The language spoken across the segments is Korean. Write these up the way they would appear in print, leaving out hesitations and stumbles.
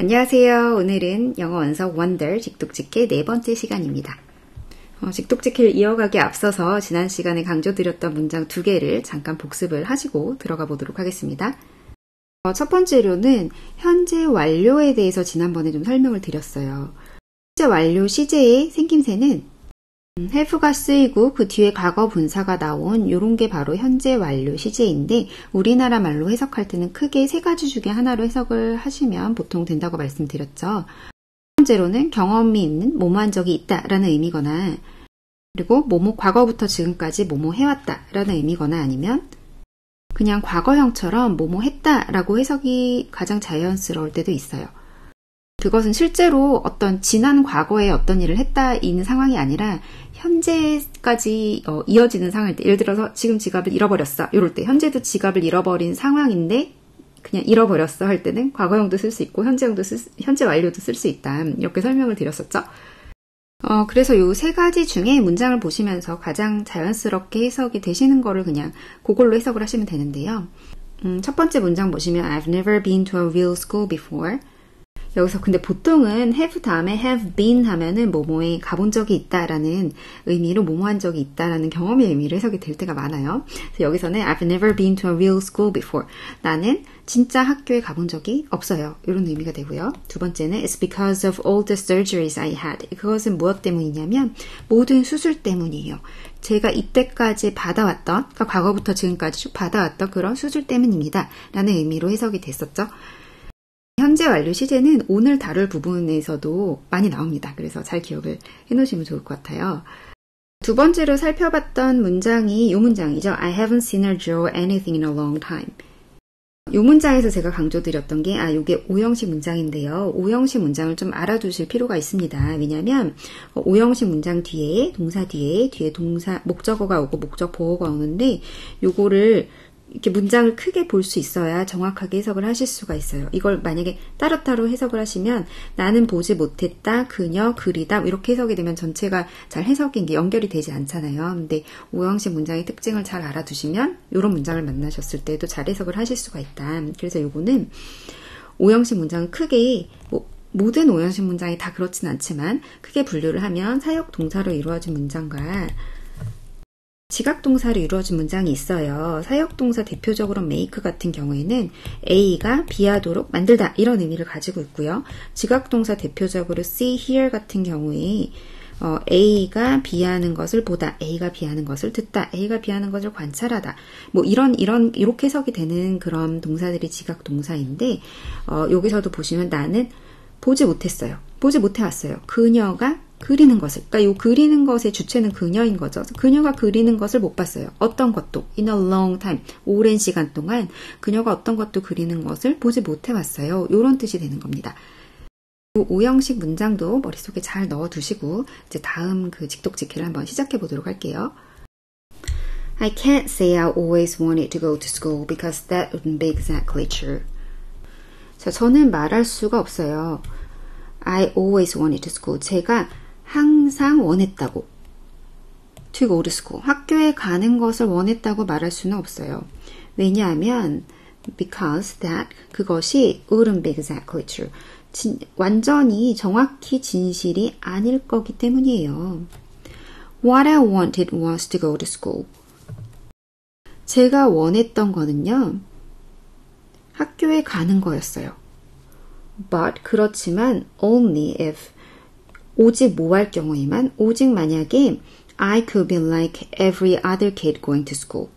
안녕하세요. 오늘은 영어 원서 Wonder 직독직해 네 번째 시간입니다. 직독직해를 이어가기 앞서서 지난 시간에 강조드렸던 문장 두 개를 잠깐 복습을 하시고 들어가 보도록 하겠습니다. 첫 번째로는 현재 완료에 대해서 지난번에 좀 설명을 드렸어요. 현재 완료 시제의 생김새는 have가 쓰이고 그 뒤에 과거 분사가 나온 이런 게 바로 현재 완료 시제인데 우리나라 말로 해석할 때는 크게 세 가지 중에 하나로 해석을 하시면 보통 된다고 말씀드렸죠. 첫 번째로는 경험이 있는 뭐뭐한 적이 있다라는 의미거나 그리고 뭐뭐 과거부터 지금까지 뭐뭐 해왔다라는 의미거나 아니면 그냥 과거형처럼 뭐뭐 했다라고 해석이 가장 자연스러울 때도 있어요. 그것은 실제로 어떤 지난 과거에 어떤 일을 했다인 상황이 아니라 현재까지 이어지는 상황일 때, 예를 들어서 지금 지갑을 잃어버렸어 이럴 때 현재도 지갑을 잃어버린 상황인데 그냥 잃어버렸어 할 때는 과거형도 쓸 수 있고 현재 완료도 쓸 수 있다 이렇게 설명을 드렸었죠. 그래서 이 세 가지 중에 문장을 보시면서 가장 자연스럽게 해석이 되시는 거를 그냥 그걸로 해석을 하시면 되는데요. 첫 번째 문장 보시면 I've never been to a real school before. 여기서 근데 보통은 have 다음에 have been 하면은 뭐뭐에 가본 적이 있다라는 의미로 뭐뭐한 적이 있다라는 경험의 의미로 해석이 될 때가 많아요. 그래서 여기서는 I've never been to a real school before. 나는 진짜 학교에 가본 적이 없어요. 이런 의미가 되고요. 두 번째는 It's because of all the surgeries I had. 그것은 무엇 때문이냐면 모든 수술 때문이에요. 제가 이때까지 받아왔던, 그러니까 과거부터 지금까지 쭉 받아왔던 그런 수술 때문입니다. 라는 의미로 해석이 됐었죠. 현재 완료 시제는 오늘 다룰 부분에서도 많이 나옵니다. 그래서 잘 기억을 해놓으시면 좋을 것 같아요. 두 번째로 살펴봤던 문장이 이 문장이죠. I haven't seen her draw anything in a long time. 이 문장에서 제가 강조드렸던 게 이게 오형식 문장인데요. 오형식 문장을 좀 알아두실 필요가 있습니다. 왜냐하면 오형식 문장 뒤에 동사 뒤에 동사 목적어가 오고 목적 보어가 오는데 요거를 이렇게 문장을 크게 볼 수 있어야 정확하게 해석을 하실 수가 있어요. 이걸 만약에 따로따로 해석을 하시면 나는 보지 못했다, 그녀, 그리다 이렇게 해석이 되면 전체가 잘 해석이 연결이 되지 않잖아요. 근데 오형식 문장의 특징을 잘 알아두시면 이런 문장을 만나셨을 때도 잘 해석을 하실 수가 있다. 그래서 요거는 오형식 문장은 크게 모든 오형식 문장이 다 그렇진 않지만 크게 분류를 하면 사역 동사로 이루어진 문장과 지각동사로 이루어진 문장이 있어요. 사역동사 대표적으로 make 같은 경우에는 A가 B하도록 만들다 이런 의미를 가지고 있고요. 지각동사 대표적으로 see, hear 같은 경우에 A가 B하는 것을 보다, A가 B하는 것을 듣다, A가 B하는 것을 관찰하다 이렇게 해석이 되는 그런 동사들이 지각동사인데 여기서도 보시면 나는 보지 못했어요. 보지 못해왔어요. 그녀가 그리는 것을, 그러니까 이 그리는 것의 주체는 그녀인 거죠. 그녀가 그리는 것을 못 봤어요. 어떤 것도 in a long time, 오랜 시간 동안 그녀가 어떤 것도 그리는 것을 보지 못해왔어요. 이런 뜻이 되는 겁니다. 오형식 문장도 머릿속에 잘 넣어두시고 이제 다음 그 직독직해를 한번 시작해 보도록 할게요. I can't say I always wanted to go to school because that wouldn't be exactly true. 자, 저는 말할 수가 없어요. I always wanted to school. 제가 항상 원했다고. To go to school. 학교에 가는 것을 원했다고 말할 수는 없어요. 왜냐하면 because that 그것이 wouldn't be exactly true. 완전히 정확히 진실이 아닐 거기 때문이에요. What I wanted was to go to school. 제가 원했던 거는요. 학교에 가는 거였어요. But 그렇지만 only if 오직 뭐 할 경우에만 오직 만약에 I could be like every other kid going to school.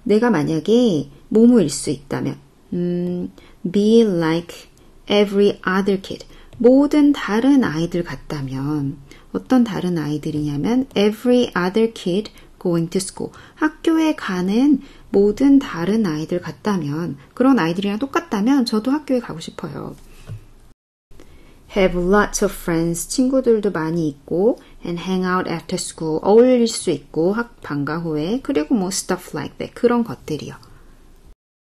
내가 만약에 뭐뭐일 수 있다면 be like every other kid. 모든 다른 아이들 같다면 어떤 다른 아이들이냐면 every other kid going to school. 학교에 가는 모든 다른 아이들 같다면 그런 아이들이랑 똑같다면 저도 학교에 가고 싶어요. Have lots of friends. 친구들도 많이 있고 and hang out after school. 어울릴 수 있고 방과 후에 그리고 stuff like that. 그런 것들이요.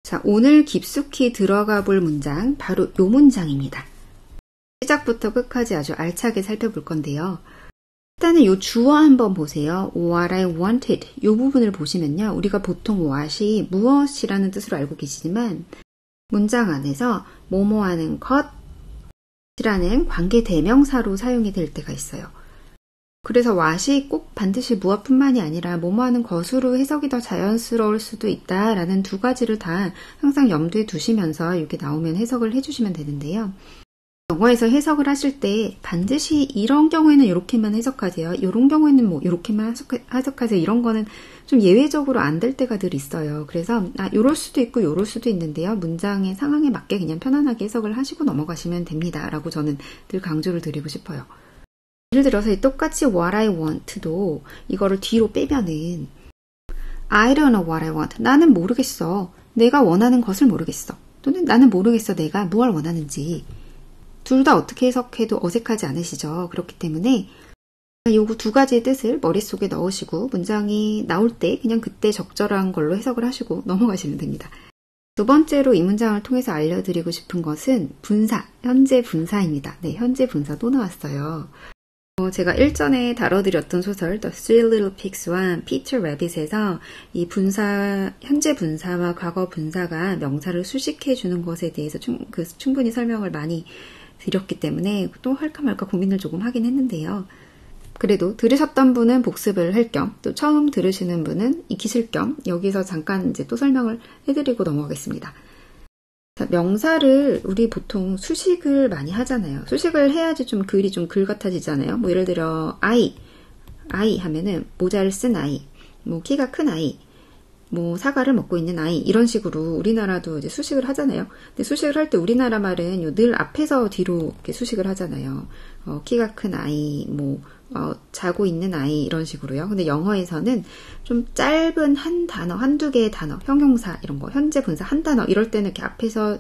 자, 오늘 깊숙이 들어가 볼 문장 바로 요 문장입니다. 시작부터 끝까지 아주 알차게 살펴볼 건데요. 일단은 요 주어 한번 보세요. What I wanted. 요 부분을 보시면요. 우리가 보통 what이 무엇이라는 뜻으로 알고 계시지만 문장 안에서 뭐뭐 하는 것, what이라는 관계 대명사로 사용이 될 때가 있어요. 그래서 what이 꼭 반드시 무엇뿐만이 아니라 뭐뭐하는 것으로 해석이 더 자연스러울 수도 있다라는 두 가지를 다 항상 염두에 두시면서 이렇게 나오면 해석을 해주시면 되는데요. 영어에서 해석을 하실 때 반드시 이런 경우에는 이렇게만 해석하세요. 이런 경우에는 뭐 이렇게만 해석하세요. 이런 거는 좀 예외적으로 안 될 때가 늘 있어요. 그래서 이럴 수도 있고 이럴 수도 있는데요. 문장의 상황에 맞게 그냥 편안하게 해석을 하시고 넘어가시면 됩니다. 라고 저는 늘 강조를 드리고 싶어요. 예를 들어서 똑같이 what I want도 이거를 뒤로 빼면은 I don't know what I want. 나는 모르겠어. 내가 원하는 것을 모르겠어. 또는 나는 모르겠어. 내가 무엇을 원하는지. 둘 다 어떻게 해석해도 어색하지 않으시죠? 그렇기 때문에 요거 두 가지의 뜻을 머릿속에 넣으시고 문장이 나올 때 그냥 그때 적절한 걸로 해석을 하시고 넘어가시면 됩니다. 두 번째로 이 문장을 통해서 알려드리고 싶은 것은 분사, 현재 분사입니다. 네, 현재 분사 또 나왔어요. 제가 일전에 다뤄드렸던 소설 The Three Little Pigs와 Peter Rabbit에서 이 분사, 현재 분사와 과거 분사가 명사를 수식해주는 것에 대해서 충분히 설명을 많이 드렸기 때문에 또 할까 말까 고민을 조금 하긴 했는데요. 그래도 들으셨던 분은 복습을 할 겸, 또 처음 들으시는 분은 익히실 겸 여기서 잠깐 이제 또 설명을 해드리고 넘어가겠습니다. 자, 명사를 우리 보통 수식을 많이 하잖아요. 수식을 해야지 좀 글이 좀 글 같아지잖아요. 뭐 예를 들어 아이 하면은 모자를 쓴 아이, 뭐 키가 큰 아이, 뭐 사과를 먹고 있는 아이 이런 식으로 우리나라도 이제 수식을 하잖아요. 근데 수식을 할 때 우리나라 말은 늘 앞에서 뒤로 이렇게 수식을 하잖아요. 키가 큰 아이, 뭐 자고 있는 아이 이런 식으로요. 근데 영어에서는 좀 짧은 한 단어, 한두 개의 단어, 형용사 이런 거, 현재 분사 한 단어 이럴 때는 이렇게 앞에서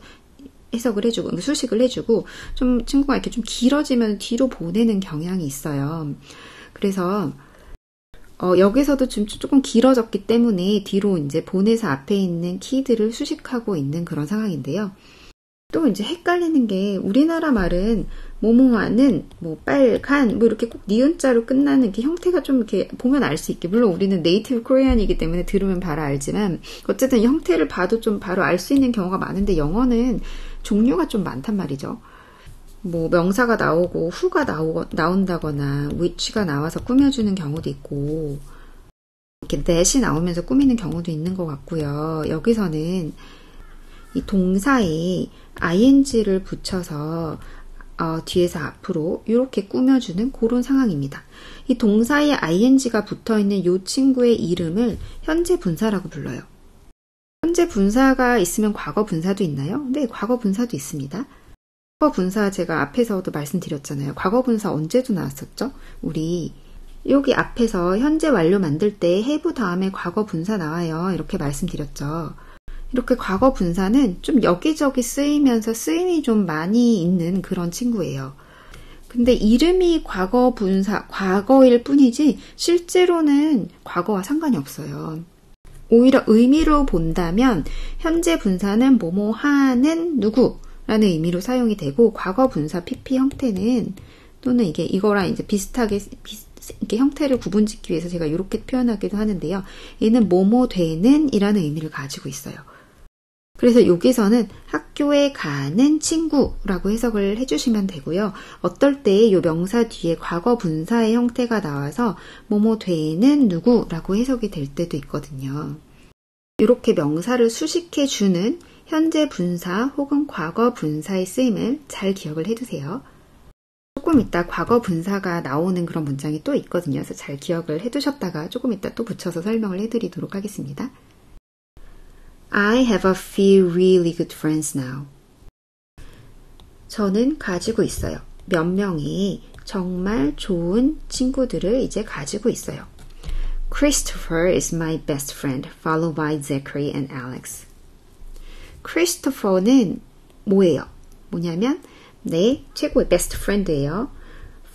해석을 해주고 수식을 해주고 좀 친구가 이렇게 좀 길어지면 뒤로 보내는 경향이 있어요. 그래서 여기서도 좀 조금 길어졌기 때문에 뒤로 이제 보내서 앞에 있는 키들을 수식하고 있는 그런 상황인데요. 또 이제 헷갈리는 게 우리나라 말은 뭐뭐하는, 뭐 빨간, 뭐 이렇게 꼭 니은자로 끝나는 이렇게 형태가 좀 이렇게 보면 알 수 있게, 물론 우리는 네이티브 코리안이기 때문에 들으면 바로 알지만 어쨌든 형태를 봐도 좀 바로 알 수 있는 경우가 많은데 영어는 종류가 좀 많단 말이죠. 뭐 명사가 나오고 who가 나온다거나 which가 나와서 꾸며주는 경우도 있고 이렇게 that이 나오면서 꾸미는 경우도 있는 것 같고요. 여기서는 이 동사에 ing를 붙여서 뒤에서 앞으로 이렇게 꾸며주는 그런 상황입니다. 이 동사에 ing가 붙어있는 이 친구의 이름을 현재 분사라고 불러요. 현재 분사가 있으면 과거 분사도 있나요? 네, 과거 분사도 있습니다. 과거 분사 제가 앞에서도 말씀드렸잖아요. 과거 분사 언제도 나왔었죠? 우리 여기 앞에서 현재 완료 만들 때 have 다음에 과거 분사 나와요. 이렇게 말씀드렸죠. 이렇게 과거 분사는 좀 여기저기 쓰이면서 쓰임이 좀 많이 있는 그런 친구예요. 근데 이름이 과거 분사, 과거일 뿐이지 실제로는 과거와 상관이 없어요. 오히려 의미로 본다면 현재 분사는 뭐뭐 하는 누구 라는 의미로 사용이 되고 과거 분사 PP 형태는 또는 이거랑 이제 비슷하게 이렇게 형태를 구분짓기 위해서 제가 이렇게 표현하기도 하는데요. 얘는 뭐뭐 되는 이라는 의미를 가지고 있어요. 그래서 여기서는 학교에 가는 친구라고 해석을 해주시면 되고요. 어떨 때 이 명사 뒤에 과거 분사의 형태가 나와서 뭐뭐 되는 누구라고 해석이 될 때도 있거든요. 이렇게 명사를 수식해주는 현재 분사 혹은 과거 분사의 쓰임을 잘 기억을 해두세요. 조금 이따 과거 분사가 나오는 그런 문장이 또 있거든요. 그래서 잘 기억을 해두셨다가 조금 이따 또 붙여서 설명을 해드리도록 하겠습니다. I have a few really good friends now. 저는 가지고 있어요. 몇 명의 정말 좋은 친구들을 이제 가지고 있어요. Christopher is my best friend, followed by Zachary and Alex. 크리스토퍼는 뭐예요? 뭐냐면 내 최고의 베스트 프렌드예요.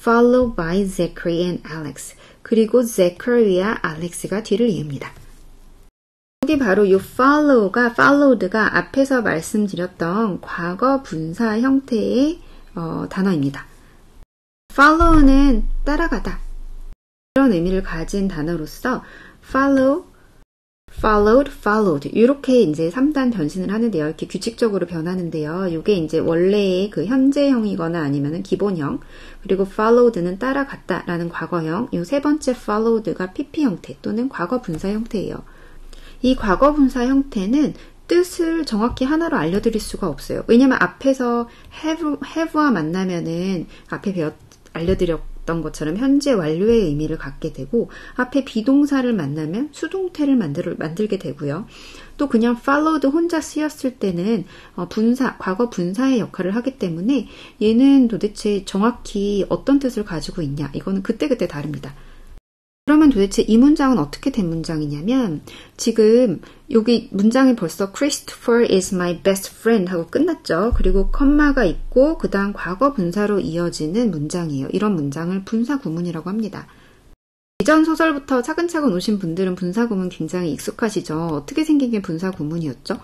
Followed by Zachary and Alex. 그리고 Zachary와 Alex가 뒤를 이읍니다. 여기 바로 이 followed가 앞에서 말씀드렸던 과거 분사 형태의 단어입니다. follow는 따라가다. 이런 의미를 가진 단어로서 follow, followed 이렇게 이제 3단 변신을 하는데요. 이렇게 규칙적으로 변하는데요. 이게 이제 원래의 그 현재형이거나 아니면은 기본형, 그리고 followed는 따라갔다라는 과거형, 이 세 번째 followed가 PP 형태 또는 과거 분사 형태예요. 이 과거 분사 형태는 뜻을 정확히 하나로 알려드릴 수가 없어요. 왜냐면 앞에서 have와 만나면은 앞에 알려드렸던 것처럼 현재 완료의 의미를 갖게 되고, 앞에 비동사를 만나면 수동태를 만들게 되고요. 또 그냥 followed 혼자 쓰였을 때는 과거 분사의 역할을 하기 때문에 얘는 도대체 정확히 어떤 뜻을 가지고 있냐, 이거는 그때그때 다릅니다. 그러면 도대체 이 문장은 어떻게 된 문장이냐면, 지금 여기 문장이 벌써 Christopher is my best friend 하고 끝났죠. 그리고 컴마가 있고 그 다음 과거 분사로 이어지는 문장이에요. 이런 문장을 분사 구문이라고 합니다. 이전 소설부터 차근차근 오신 분들은 분사 구문 굉장히 익숙하시죠. 어떻게 생긴 게 분사 구문이었죠?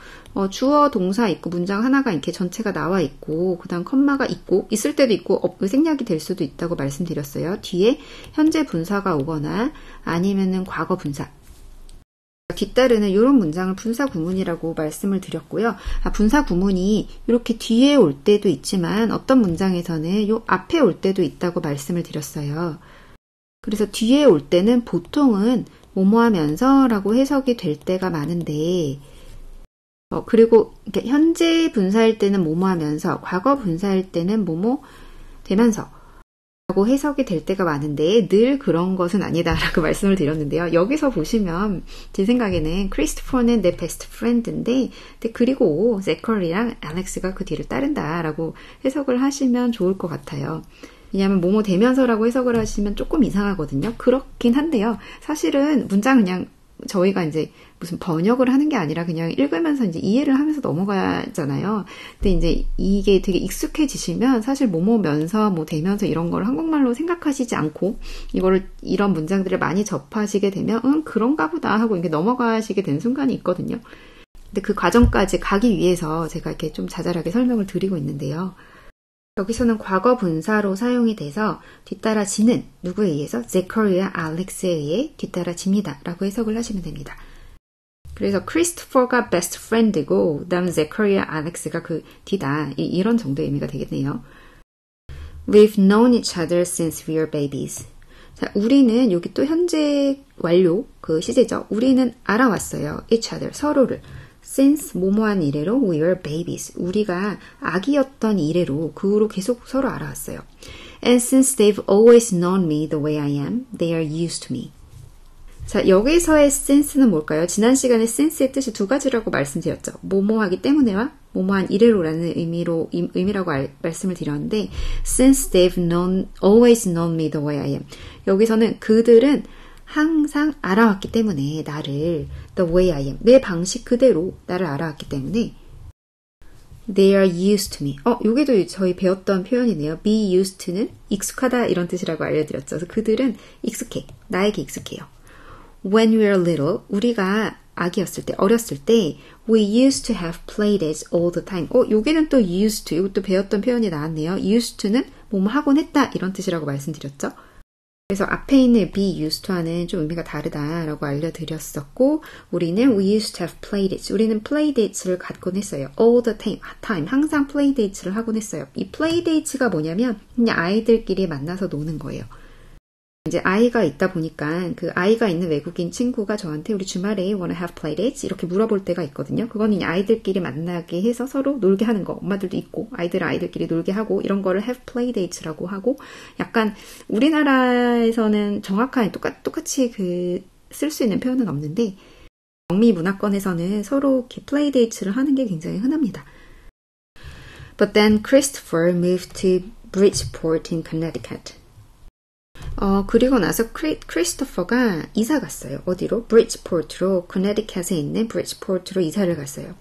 주어, 동사 있고 문장 하나가 이렇게 전체가 나와 있고 그 다음 컴마가 있고 있을 때도 있고 생략이 될 수도 있다고 말씀드렸어요. 뒤에 현재 분사가 오거나 아니면은 과거 분사 뒤따르는 이런 문장을 분사 구문이라고 말씀을 드렸고요. 분사 구문이 이렇게 뒤에 올 때도 있지만 어떤 문장에서는 요 앞에 올 때도 있다고 말씀을 드렸어요. 그래서 뒤에 올 때는 보통은 뭐뭐하면서 라고 해석이 될 때가 많은데, 그리고 현재 분사일 때는 뭐뭐하면서, 과거 분사일 때는 뭐뭐 되면서 라고 해석이 될 때가 많은데 늘 그런 것은 아니다라고 말씀을 드렸는데요. 여기서 보시면 제 생각에는 크리스토퍼는 내 베스트 프렌드인데 그리고 제커리랑 알렉스가 그 뒤를 따른다라고 해석을 하시면 좋을 것 같아요. 왜냐하면 뭐뭐 되면서라고 해석을 하시면 조금 이상하거든요. 그렇긴 한데요. 사실은 문장 그냥 저희가 이제 무슨 번역을 하는 게 아니라 그냥 읽으면서 이제 이해를 하면서 넘어가잖아요. 근데 이제 이게 되게 익숙해지시면 사실 뭐뭐면서 뭐 되면서 이런 걸 한국말로 생각하시지 않고 이런 문장들을 많이 접하시게 되면 그런가 보다 하고 이렇게 넘어가시게 된 순간이 있거든요. 근데 그 과정까지 가기 위해서 제가 이렇게 좀 자잘하게 설명을 드리고 있는데요. 여기서는 과거 분사로 사용이 돼서 뒤따라지는 누구에 의해서? 제커리와 알렉스에 의해 뒤따라집니다 라고 해석을 하시면 됩니다. 그래서 크리스토퍼가 베스트 프렌드고 그 다음 제커리와 알렉스가 그 뒤다, 이런 정도의 의미가 되겠네요. We've known each other since we were babies. 자, 우리는 여기 또 현재 완료 그 시제죠. 우리는 알아왔어요. each other, 서로를. since 뭐뭐한 이래로 we were babies. 우리가 아기였던 이래로 그 후로 계속 서로 알아왔어요. And since they've always known me the way I am, they are used to me. 자, 여기서의 since는 뭘까요? 지난 시간에 since의 뜻이 두 가지라고 말씀드렸죠. 뭐뭐하기 때문에와 뭐뭐한 이래로라는 의미라고 말씀을 드렸는데 since they've always known me the way I am. 여기서는 그들은 항상 알아왔기 때문에 나를 the way I am, 내 방식 그대로 나를 알아왔기 때문에 they are used to me. 여기도 저희 배웠던 표현이네요. be used to는 익숙하다 이런 뜻이라고 알려드렸죠. 그래서 그들은 익숙해, 나에게 익숙해요. When we were little, 우리가 아기였을 때, 어렸을 때 we used to have playdates all the time. 여기는 또 used to, 이것도 배웠던 표현이 나왔네요. used to는 뭐뭐 하곤 했다 이런 뜻이라고 말씀드렸죠. 그래서 앞에 있는 be used to와는 좀 의미가 다르다라고 알려드렸었고 우리는 we used to have playdates. 우리는 playdates를 갖곤 했어요. all the time. 항상 playdates를 하곤 했어요. 이 playdates가 뭐냐면 그냥 아이들끼리 만나서 노는 거예요. 이제 아이가 있다 보니까 그 아이가 있는 외국인 친구가 저한테 우리 주말에 wanna have playdates? 이렇게 물어볼 때가 있거든요. 그건 그냥 아이들끼리 만나게 해서 서로 놀게 하는 거. 엄마들도 있고 아이들끼리 놀게 하고 이런 거를 have playdates라고 하고 약간 우리나라에서는 정확한 똑같이 쓸 수 있는 표현은 없는데 영미 문화권에서는 서로 이렇게 playdates를 하는 게 굉장히 흔합니다. But then Christopher moved to Bridgeport in Connecticut. 그리고 나서 크리스토퍼가 이사 갔어요. 어디로? 브리지포트로, 커네디컷에 있는 브리지포트로 이사를 갔어요.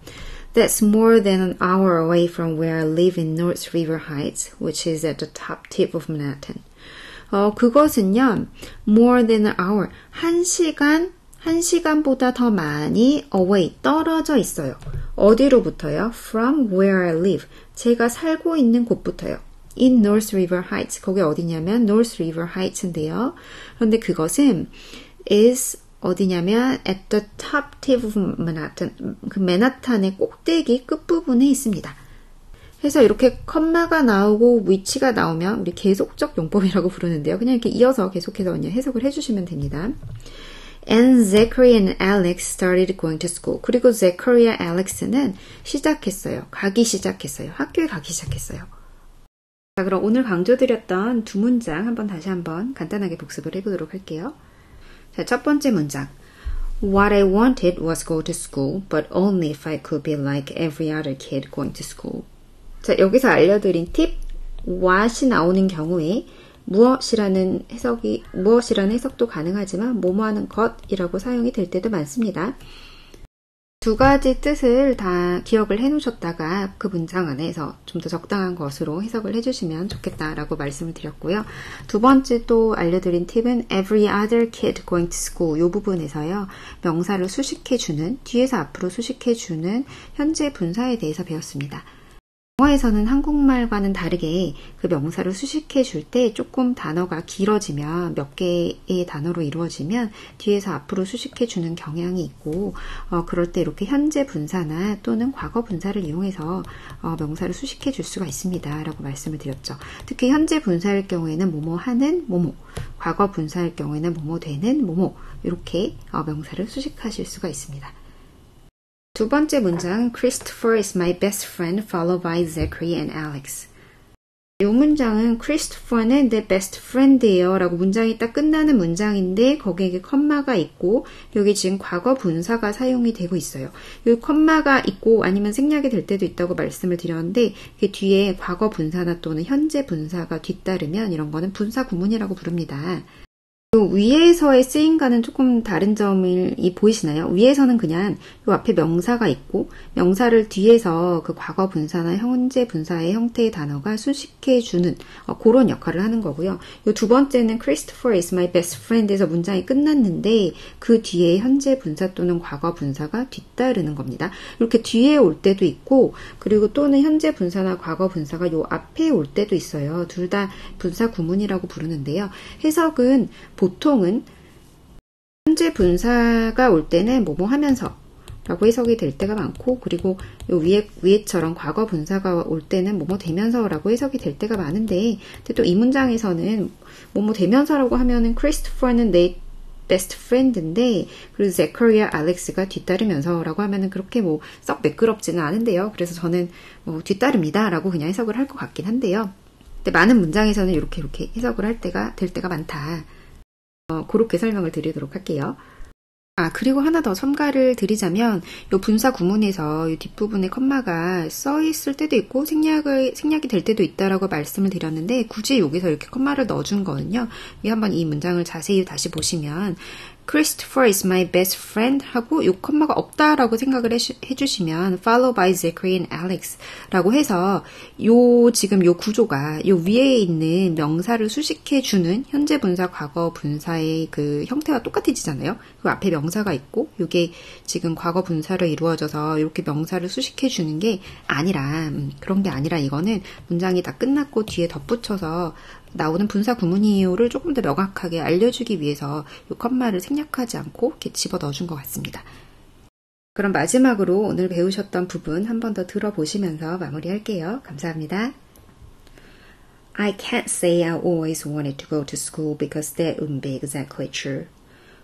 That's more than an hour away from where I live in North River Heights, which is at the top tip of Manhattan. 그것은요, more than an hour, 1시간보다 더 많이 away, 떨어져 있어요. 어디로부터요? From where I live, 제가 살고 있는 곳부터요. in North River Heights. 거기 어디냐면 North River Heights인데요. 그런데 그것은 is 어디냐면 at the top tip of Manhattan, 그 맨하탄의 꼭대기 끝부분에 있습니다. 그래서 이렇게 컴마가 나오고 위치가 나오면 우리 계속적 용법이라고 부르는데요. 그냥 이렇게 이어서 계속해서 그냥 해석을 해주시면 됩니다. And Zachary and Alex started going to school. 그리고 Zachary와 Alex는 가기 시작했어요. 학교에 가기 시작했어요. 자, 그럼 오늘 강조드렸던 두 문장 다시 한번 간단하게 복습을 해보도록 할게요. 자, 첫 번째 문장. What I wanted was go to school, but only if I could be like every other kid going to school. 자, 여기서 알려드린 팁, what이 나오는 경우에 무엇이라는 해석도 가능하지만 뭐뭐하는 것이라고 사용이 될 때도 많습니다. 두 가지 뜻을 다 기억을 해놓으셨다가 그 문장 안에서 좀 더 적당한 것으로 해석을 해주시면 좋겠다라고 말씀을 드렸고요. 두 번째 또 알려드린 팁은 every other kid going to school 이 부분에서요. 명사를 수식해주는, 뒤에서 앞으로 수식해주는 현재 분사에 대해서 배웠습니다. 영어에서는 한국말과는 다르게 그 명사를 수식해 줄 때 조금 단어가 길어지면 몇 개의 단어로 이루어지면 뒤에서 앞으로 수식해 주는 경향이 있고 그럴 때 이렇게 현재 분사나 또는 과거 분사를 이용해서 명사를 수식해 줄 수가 있습니다 라고 말씀을 드렸죠. 특히 현재 분사일 경우에는 뭐뭐 하는 뭐뭐, 과거 분사일 경우에는 뭐뭐 되는 뭐뭐 이렇게 명사를 수식하실 수가 있습니다. 두 번째 문장, Christopher is my best friend, followed by Zachary and Alex. 이 문장은 Christopher는 내 best friend예요 라고 문장이 딱 끝나는 문장인데 거기에 컴마가 있고 여기 지금 과거 분사가 사용이 되고 있어요. 이 컴마가 있고 아니면 생략이 될 때도 있다고 말씀을 드렸는데 그 뒤에 과거 분사나 또는 현재 분사가 뒤따르면 이런 거는 분사 구문이라고 부릅니다. 위에서의 쓰임과는 조금 다른 점이 보이시나요? 위에서는 그냥 이 앞에 명사가 있고 명사를 뒤에서 그 과거 분사나 현재 분사의 형태의 단어가 수식해주는 그런 역할을 하는 거고요. 이 두 번째는 Christopher is my best friend에서 문장이 끝났는데 그 뒤에 현재 분사 또는 과거 분사가 뒤따르는 겁니다. 이렇게 뒤에 올 때도 있고 그리고 또는 현재 분사나 과거 분사가 이 앞에 올 때도 있어요. 둘 다 분사 구문이라고 부르는데요. 해석은 보통은 현재 분사가 올 때는 뭐뭐 하면서 라고 해석이 될 때가 많고 그리고 요 위에처럼 과거 분사가 올 때는 뭐뭐 되면서 라고 해석이 될 때가 많은데 또 이 문장에서는 뭐뭐 되면서라고 하면은 크리스토퍼는 내 베스트 프렌드인데 그리고 제커리와 알렉스가 뒤따르면서 라고 하면은 그렇게 썩 매끄럽지는 않은데요. 그래서 저는 뒤따릅니다 라고 그냥 해석을 할 것 같긴 한데요. 근데 많은 문장에서는 이렇게 해석을 될 때가 많다. 그렇게 설명을 드리도록 할게요. 그리고 하나 더 첨가를 드리자면 이 분사 구문에서 이 뒷부분에 컴마가 써 있을 때도 있고 생략이 될 때도 있다라고 말씀을 드렸는데 굳이 여기서 이렇게 컴마를 넣어준 거는요. 한번 이 문장을 자세히 다시 보시면 Christopher is my best friend 하고 이 컴마가 없다라고 생각을 해주시면 followed by Zachary and Alex 라고 해서 지금 요 구조가 요 위에 있는 명사를 수식해주는 현재 분사, 과거 분사의 그 형태와 똑같아지잖아요. 그 앞에 명사가 있고 요게 지금 과거 분사로 이루어져서 이렇게 명사를 수식해주는 게 아니라 그런 게 아니라 이거는 문장이 다 끝났고 뒤에 덧붙여서 나오는 분사 구문이요를 조금 더 명확하게 알려주기 위해서 이 컴마를 생략하지 않고 이렇게 집어 넣어준 것 같습니다. 그럼 마지막으로 오늘 배우셨던 부분 한 번 더 들어보시면서 마무리할게요. 감사합니다. I can't say I always wanted to go to school because that wouldn't be exactly true.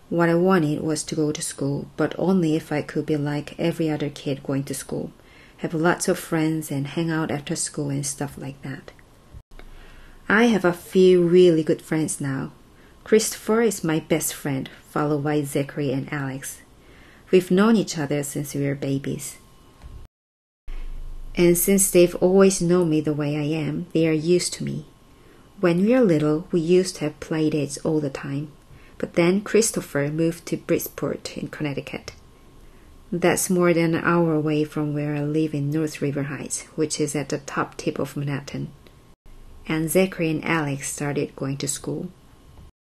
What I wanted was to go to school, but only if I could be like every other kid going to school, have lots of friends and hang out after school and stuff like that. I have a few really good friends now. Christopher is my best friend, followed by Zachary and Alex. We've known each other since we were babies. And since they've always known me the way I am, they are used to me. When we were little, we used to have play dates all the time. But then Christopher moved to Bridgeport in Connecticut. That's more than an hour away from where I live in North River Heights, which is at the top tip of Manhattan. And Zachary and Alex started going to school.